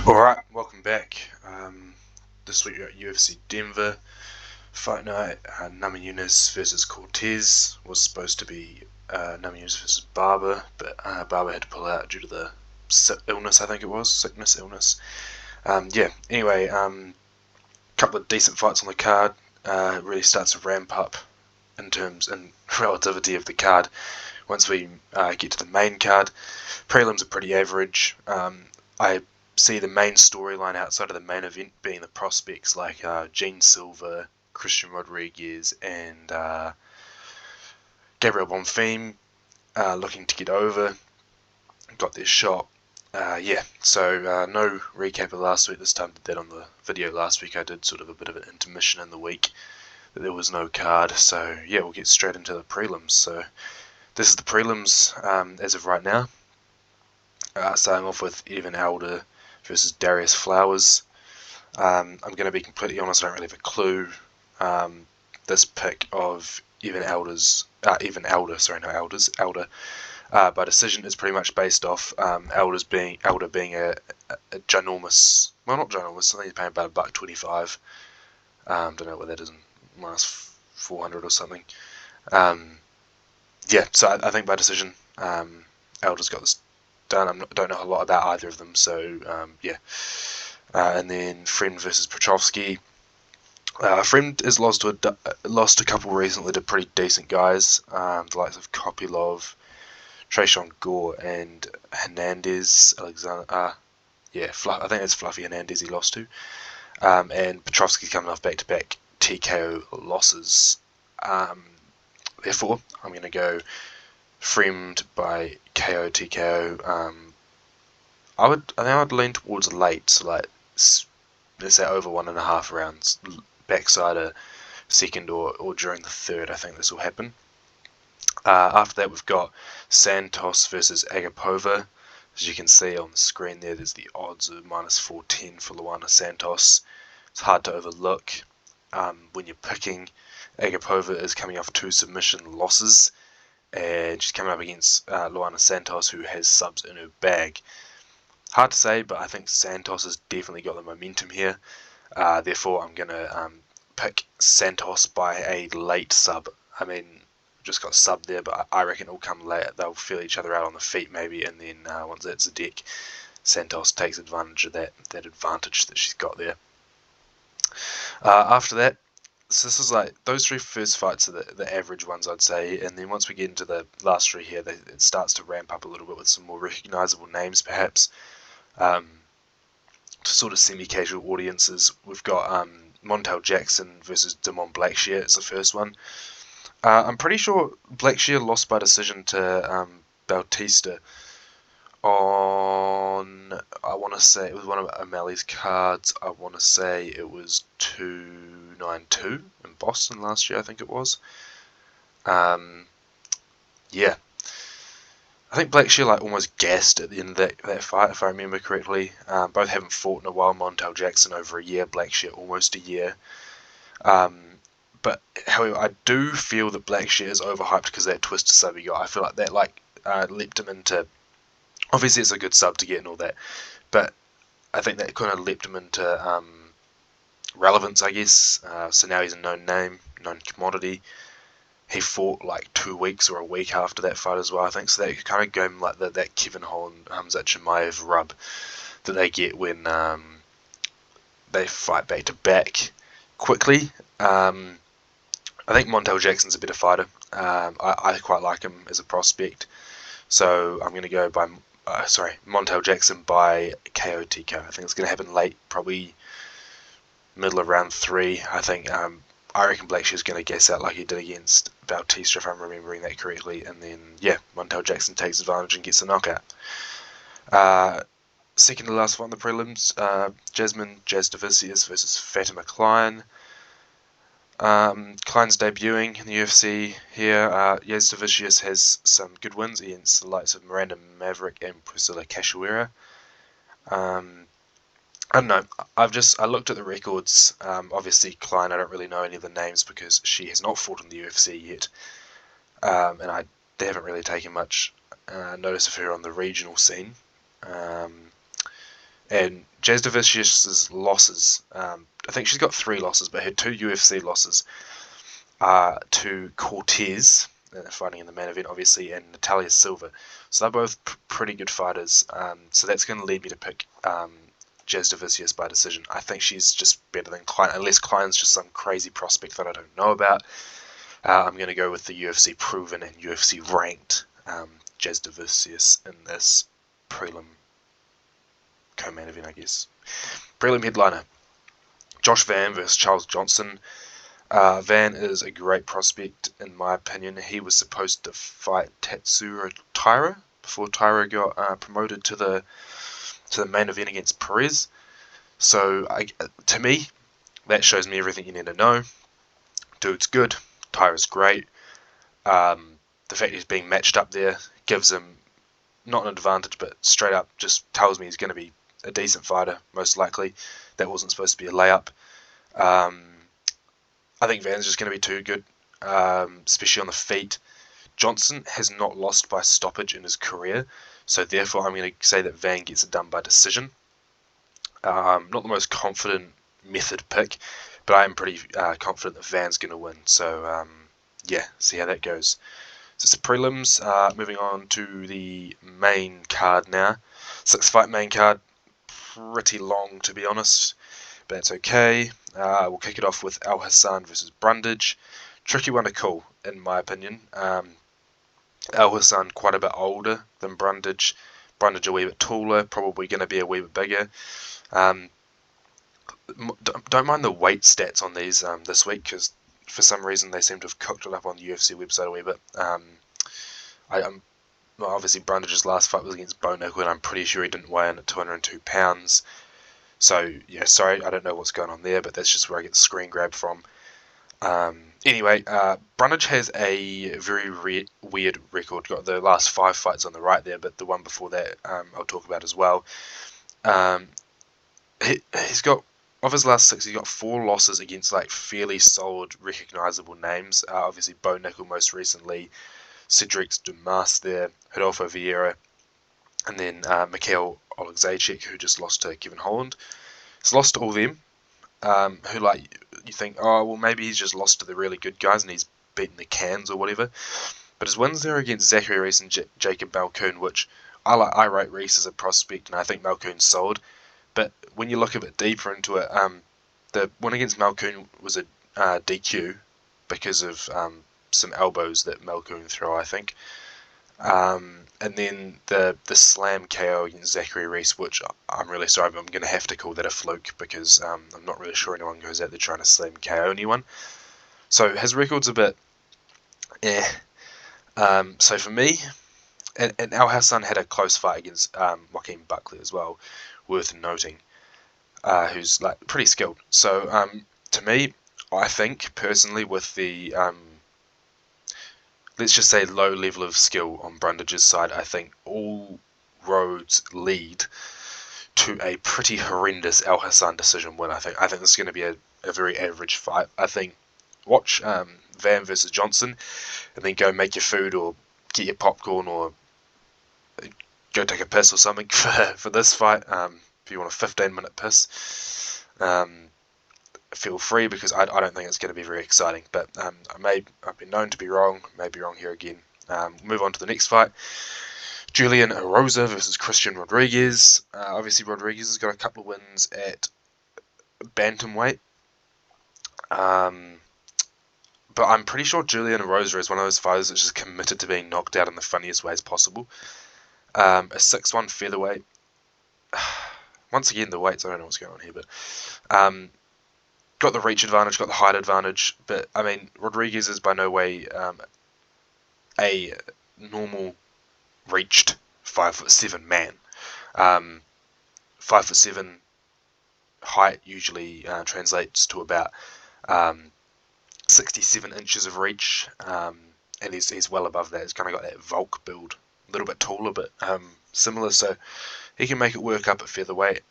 Alright, welcome back. This week we're at UFC Denver. Fight night, Namajunas versus Cortez. Was supposed to be Namajunas versus Barber, but Barber had to pull out due to the illness, I think it was. Illness. Anyway, couple of decent fights on the card. Really starts to ramp up in terms and relativity of the card. Once we get to the main card, prelims are pretty average. I see the main storyline outside of the main event being the prospects like Jean Silva, Christian Rodriguez, and Gabriel Bonfim looking to get over. Got their shot. So no recap of last week. This time did that on the video last week. I did sort of a bit of an intermission in the week. But there was no card. So yeah, we'll get straight into the prelims. So this is the prelims as of right now. Starting off with Evan Alder versus Darius Flowers. I'm going to be completely honest, I don't really have a clue. This pick of Alder by decision is pretty much based off Alder being a ginormous, well, not ginormous, I think he's paying about $1.25. Don't know what that is, minus 400 or something. So I think by decision, Alder's got this done. I don't know a lot about either of them, so and then Friend versus Petrovsky. Friend has lost a couple recently to pretty decent guys, the likes of Kopylov, Trayshawn Gore, and Hernandez. Alexander, I think it's Fluffy Hernandez he lost to. And Petrovsky's coming off back-to-back TKO losses. Therefore, I'm going to go Friend by KO TKO. I think I'd lean towards late, so like let's say over 1.5 rounds, backside a second or during the third. I think this will happen. After that, we've got Santos versus Agapova. As you can see on the screen there, there's the odds of minus 410 for Luana Santos. It's hard to overlook when you're picking. Agapova is coming off 2 submission losses, and she's coming up against Luana Santos, who has subs in her bag. Hard to say, but I think Santos has definitely got the momentum here. Therefore, I'm going to pick Santos by a late sub. I mean, just got sub there, but I reckon it'll come late. They'll feel each other out on the feet maybe, and then once that's a deck, Santos takes advantage of that advantage that she's got there. After that, so this is like those 3 first fights are the average ones, I'd say, and then once we get into the last 3 here, it starts to ramp up a little bit with some more recognisable names, perhaps. To sort of semi-casual audiences, we've got Montel Jackson versus Damon Blackshear is the first one. I'm pretty sure Blackshear lost by decision to Bautista on, I want to say it was one of O'Malley's cards. I want to say it was 292 in Boston last year, I think it was. I think Blackshear almost gassed at the end of that fight, if I remember correctly. Both haven't fought in a while. Montel Jackson over a year, Blackshear almost a year. But however, I do feel that Blackshear is overhyped because of that twisted sub he got. I feel like that leapt him into. Obviously, it's a good sub to get and all that, but I think that kind of leapt him into relevance, I guess. So now he's a known name, known commodity. He fought 2 weeks or a week after that fight as well, I think. So that kind of gave him that Kevin Holland, Hamzat Chimaev rub that they get when they fight back to back quickly. I think Montel Jackson's a better fighter. I quite like him as a prospect. So I'm going to go by Montel Jackson by KO TKO. I think it's going to happen late, probably middle of round 3. I reckon Blackshear's going to gas out like he did against Bautista, if I'm remembering that correctly. And then, Montel Jackson takes advantage and gets a knockout. Second to last one, the prelims, Jasmine Jasdavicius versus Fatima Klein. Klein's debuting in the UFC here. Jasdavicius has some good wins against the likes of Miranda Maverick and Priscilla Cachoeira. I don't know. I looked at the records. Obviously, Klein, I don't really know any of the names because she has not fought in the UFC yet, and they haven't really taken much notice of her on the regional scene. And Jazz Davicius's losses, I think she's got 3 losses, but her 2 UFC losses are to Cortez, fighting in the main event, obviously, and Natalia Silva. So they're both pretty good fighters. So that's going to lead me to pick Jazz Davicius by decision. I think she's just better than Klein, unless Klein's just some crazy prospect that I don't know about. I'm going to go with the UFC proven and UFC ranked Jazz Davicius in this prelim co-main event, I guess. Prelim headliner: Josh Van versus Charles Johnson. Van is a great prospect in my opinion. He was supposed to fight Tatsuro Taira before Taira got promoted to the main event against Perez. So to me, that shows me everything you need to know. Dude's good. Taira's great. The fact he's being matched up there gives him not an advantage, but straight up just tells me he's going to be a decent fighter, most likely. That wasn't supposed to be a layup. I think Van's just going to be too good, especially on the feet. Johnson has not lost by stoppage in his career, so therefore I'm going to say that Van gets it done by decision. Not the most confident method pick, but I am pretty confident that Van's going to win. So yeah, see how that goes. So it's the prelims. Moving on to the main card now. 6-fight main card. Pretty long, to be honest, but that's okay. We'll kick it off with Al Hassan versus Brundage. Tricky one to call, in my opinion. Al Hassan quite a bit older than Brundage. Brundage a wee bit taller, probably going to be a wee bit bigger. Don't mind the weight stats on these this week, because for some reason they seem to have cooked it up on the UFC website a wee bit. Well, obviously Brundage's last fight was against Bo Nickel, and I'm pretty sure he didn't weigh in at 202 pounds. So, yeah, sorry, I don't know what's going on there, but that's just where I get the screen grab from. Anyway, Brundage has a very weird record. Got the last 5 fights on the right there, but the one before that I'll talk about as well. He's got, of his last 6, he's got 4 losses against like fairly solid, recognisable names. Obviously, Bo Nickel most recently, Cedric Dumas there, Rodolfo Vieira, and then Mikhail Oleksiejczuk, who just lost to Kevin Holland. He's lost to all them, who like you think, oh well, maybe he's just lost to the really good guys and he's beaten the cans or whatever. But his wins there against Zachary Reese and Jacob Malkoon, which I rate Reese as a prospect, and I think Malkoon's solid. But when you look a bit deeper into it, the win against Malkoon was a DQ because of some elbows that Malkoon threw, I think. And then the slam KO against Zachary Reese, which I'm really sorry, but I'm going to have to call that a fluke because I'm not really sure anyone goes out there trying to slam KO anyone. So his record's a bit so for me, and Al Hassan had a close fight against Joaquin Buckley as well, worth noting, who's like pretty skilled. So to me, I think personally with the let's just say low level of skill on Brundage's side, I think all roads lead to a pretty horrendous Al Hassan decision win. I think this is going to be a very average fight. I think watch Van versus Johnson, and then go make your food or get your popcorn or go take a piss or something for this fight. If you want a 15-minute piss, feel free, because I don't think it's going to be very exciting. But I've been known to be wrong. May be wrong here again. Move on to the next fight. Julian Erosa versus Christian Rodriguez. Obviously, Rodriguez has got a couple of wins at bantamweight. But I'm pretty sure Julian Erosa is one of those fighters that's just committed to being knocked out in the funniest ways possible. A 6'1" featherweight. Once again, the weights, I don't know what's going on here, but got the reach advantage, got the height advantage, but I mean, Rodriguez is by no way a normal reached 5'7" man. 5'7" height usually translates to about 67 inches of reach, and he's well above that. He's kind of got that Volk build, a little bit taller, but similar, so he can make it work up at featherweight.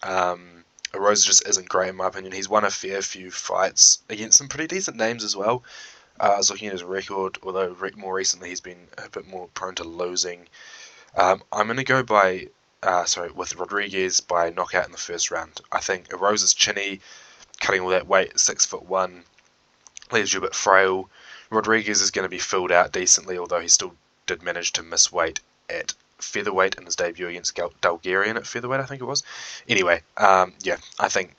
Erosa just isn't great in my opinion. He's won a fair few fights against some pretty decent names as well. I was looking at his record, although more recently he's been a bit more prone to losing. I'm going to go by with Rodriguez by knockout in the first round. I think Rose is chinny, cutting all that weight, 6'1", leaves you a bit frail. Rodriguez is going to be filled out decently, although he still did manage to miss weight at featherweight in his debut against Bulgarian at featherweight, I think it was. Anyway, yeah, I think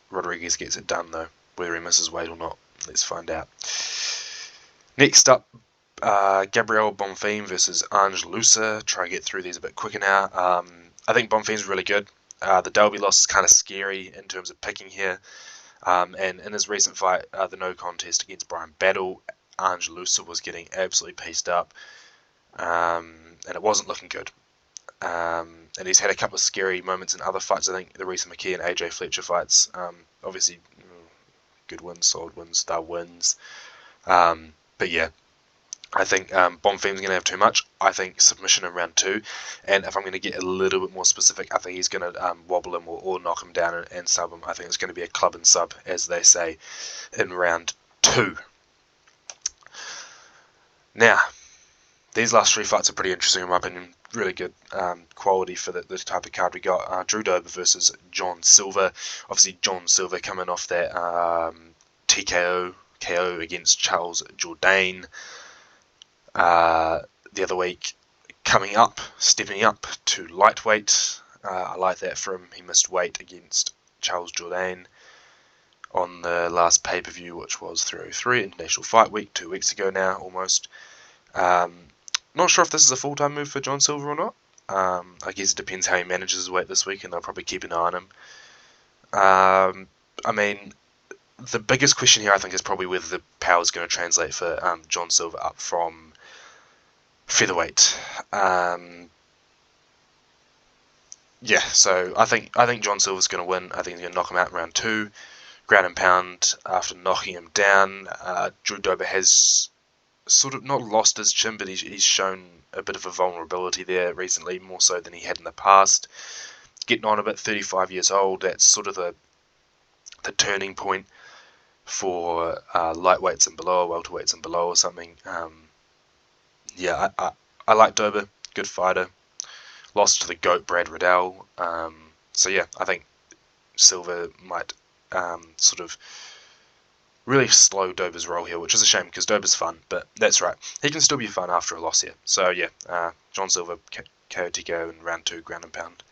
Rodriguez gets it done, though. Whether he misses weight or not, let's find out. Next up, Gabriel Bonfim versus Ange Loosa. Try to get through these a bit quicker now. I think Bonfim's really good. The Dalby loss is kind of scary in terms of picking here. And in his recent fight, the no contest against Brian Battle, Ange Loosa was getting absolutely pieced up. And it wasn't looking good. And he's had a couple of scary moments in other fights. I think the Reece McKee and AJ Fletcher fights, obviously good wins, solid wins, they're wins. But yeah, I think Bonfim's going to have too much. I think submission in round 2. And if I'm going to get a little bit more specific, I think he's going to wobble him or knock him down and sub him. I think it's going to be a club and sub, as they say, in round 2. Now, these last 3 fights are pretty interesting in my opinion. Really good quality for the type of card we got. Drew Dober versus Jean Silva. Obviously, Jean Silva coming off that TKO KO against Charles Jourdain the other week. Stepping up to lightweight. I like that for him. He missed weight against Charles Jourdain on the last pay-per-view, which was 303 International Fight Week, 2 weeks ago now, almost. Not sure if this is a full-time move for Jean Silva or not. I guess it depends how he manages his weight this week, and they'll probably keep an eye on him. I mean, the biggest question here, I think, is probably whether the power is going to translate for Jean Silva up from featherweight. Yeah, so I think Jean Silva's going to win. I think he's going to knock him out in round 2. Ground and pound after knocking him down. Drew Dober has sort of not lost his chin, but he's shown a bit of a vulnerability there recently, more so than he had in the past. Getting on a bit, 35 years old, that's sort of the turning point for lightweights and below, welterweights and below or something. Yeah, I like Dober, good fighter. Lost to the GOAT Brad Riddell. So yeah, I think Silva might sort of really slow Dober's roll here, which is a shame because Dober's fun, but that's right. He can still be fun after a loss here. So yeah, Jean Silva, KO TKO in round 2, ground and pound.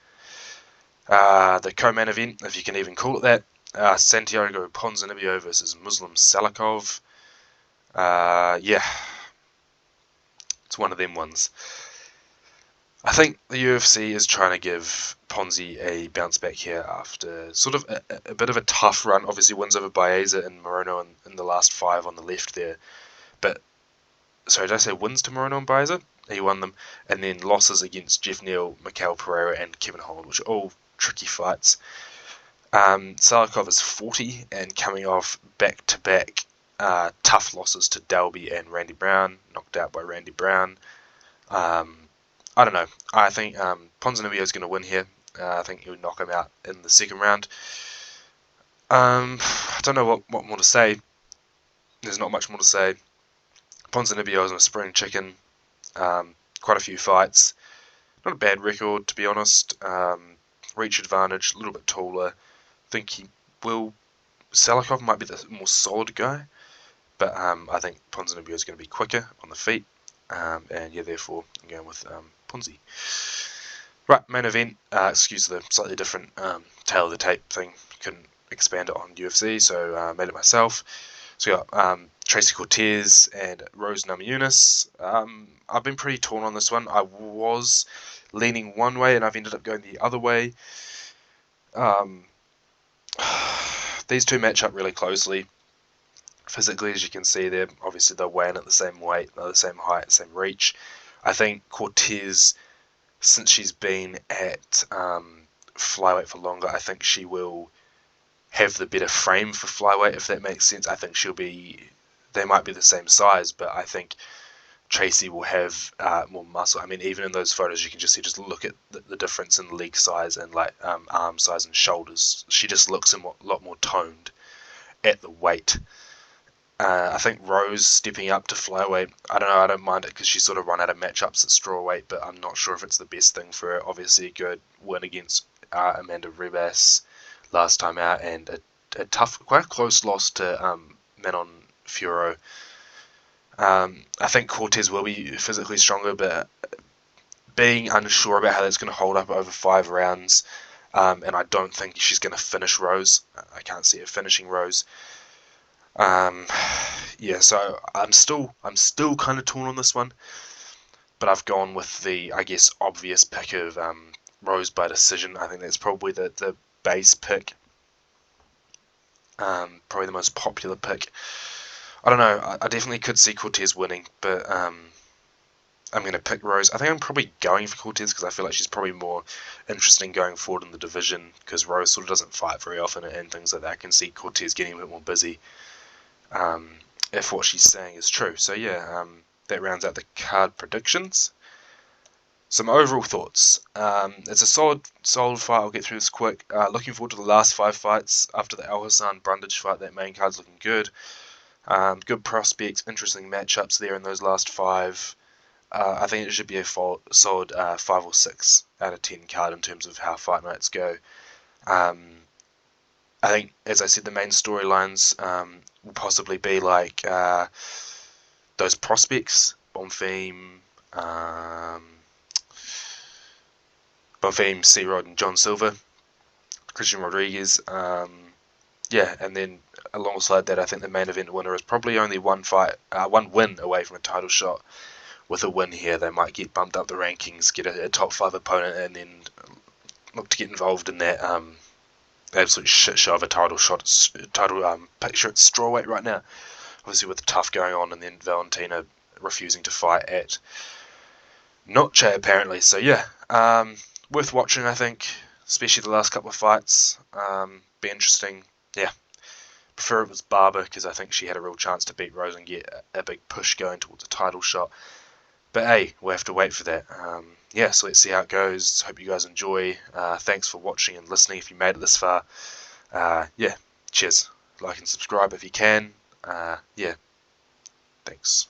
The co-main event, if you can even call it that, Santiago Ponzinibbio versus Muslim Salikov. Yeah, it's one of them ones. I think the UFC is trying to give Ponzi a bounce back here after sort of a bit of a tough run. Obviously wins over Baeza and Morono in the last 5 on the left there. But, sorry, did I say wins to Morono and Baeza? He won them. And then losses against Jeff Neal, Mikael Pereira and Kevin Holland, which are all tricky fights. Salikov is 40 and coming off back-to-back tough losses to Dalby and Randy Brown. Knocked out by Randy Brown. I don't know. I think Ponzinibbio is going to win here. I think he'll knock him out in the second round. I don't know what more to say. There's not much more to say. Ponzinibbio is a spring chicken. Quite a few fights. Not a bad record, to be honest. Reach advantage, a little bit taller. I think he will. Salikov might be the more solid guy. But I think Ponzinibbio is going to be quicker on the feet. And yeah, therefore, I'm going with Ponzi. Right, main event. Excuse the slightly different tail of the tape thing. Couldn't expand it on UFC, so made it myself. So we got Tracy Cortez and Rose Namajunas. I've been pretty torn on this one. I was leaning one way, and I've ended up going the other way. These two match up really closely. Physically, as you can see, they're weighing at the same weight, they're the same height, same reach. I think Cortez, since she's been at flyweight for longer, I think she will have the better frame for flyweight, if that makes sense. I think they might be the same size, but I think Tracy will have more muscle. I mean, even in those photos, you can just see, just look at the difference in leg size and like arm size and shoulders. She just looks a lot more toned at the weight. I think Rose stepping up to flyweight, I don't know, I don't mind it because she's sort of run out of matchups at strawweight, but I'm not sure if it's the best thing for her. Obviously a good win against Amanda Ribas last time out, and a tough, quite a close loss to Manon Fiorot. I think Cortez will be physically stronger, but being unsure about how that's going to hold up over 5 rounds, and I don't think she's going to finish Rose. I can't see her finishing Rose. Yeah, so I'm still kind of torn on this one, but I've gone with the, I guess, obvious pick of Rose by decision. I think that's probably the base pick, probably the most popular pick. I don't know. I definitely could see Cortez winning, but I'm going to pick Rose. I think I'm probably going for Cortez because I feel like she's probably more interesting going forward in the division because Rose sort of doesn't fight very often and things like that. I can see Cortez getting a bit more busy if what she's saying is true. So yeah, that rounds out the card predictions. Some overall thoughts. It's a solid fight. I'll get through this quick. Looking forward to the last 5 fights after the Al Hassan Brundage fight. That main card's looking good. Good prospects, interesting matchups there in those last 5. I think it should be a solid 5 or 6 out of 10 card in terms of how fight nights go. I think, as I said, the main storylines will possibly be like those prospects, Bonfim, C-Rod, and Jean Silva, Christian Rodriguez. Yeah, and then alongside that, I think the main event winner is probably only one win away from a title shot. With a win here, they might get bumped up the rankings, get a top 5 opponent, and then look to get involved in that absolute shit show of a title picture at strawweight right now. Obviously with the tough going on, and then Valentina refusing to fight at Noche apparently. So yeah, worth watching, I think, especially the last couple of fights. Be interesting. Yeah, prefer it was Barber because I think she had a real chance to beat Rose and get a big push going towards a title shot. But hey, we'll have to wait for that. Yeah, so let's see how it goes. Hope you guys enjoy. Thanks for watching and listening if you made it this far. Yeah, cheers. Like and subscribe if you can. Yeah, thanks.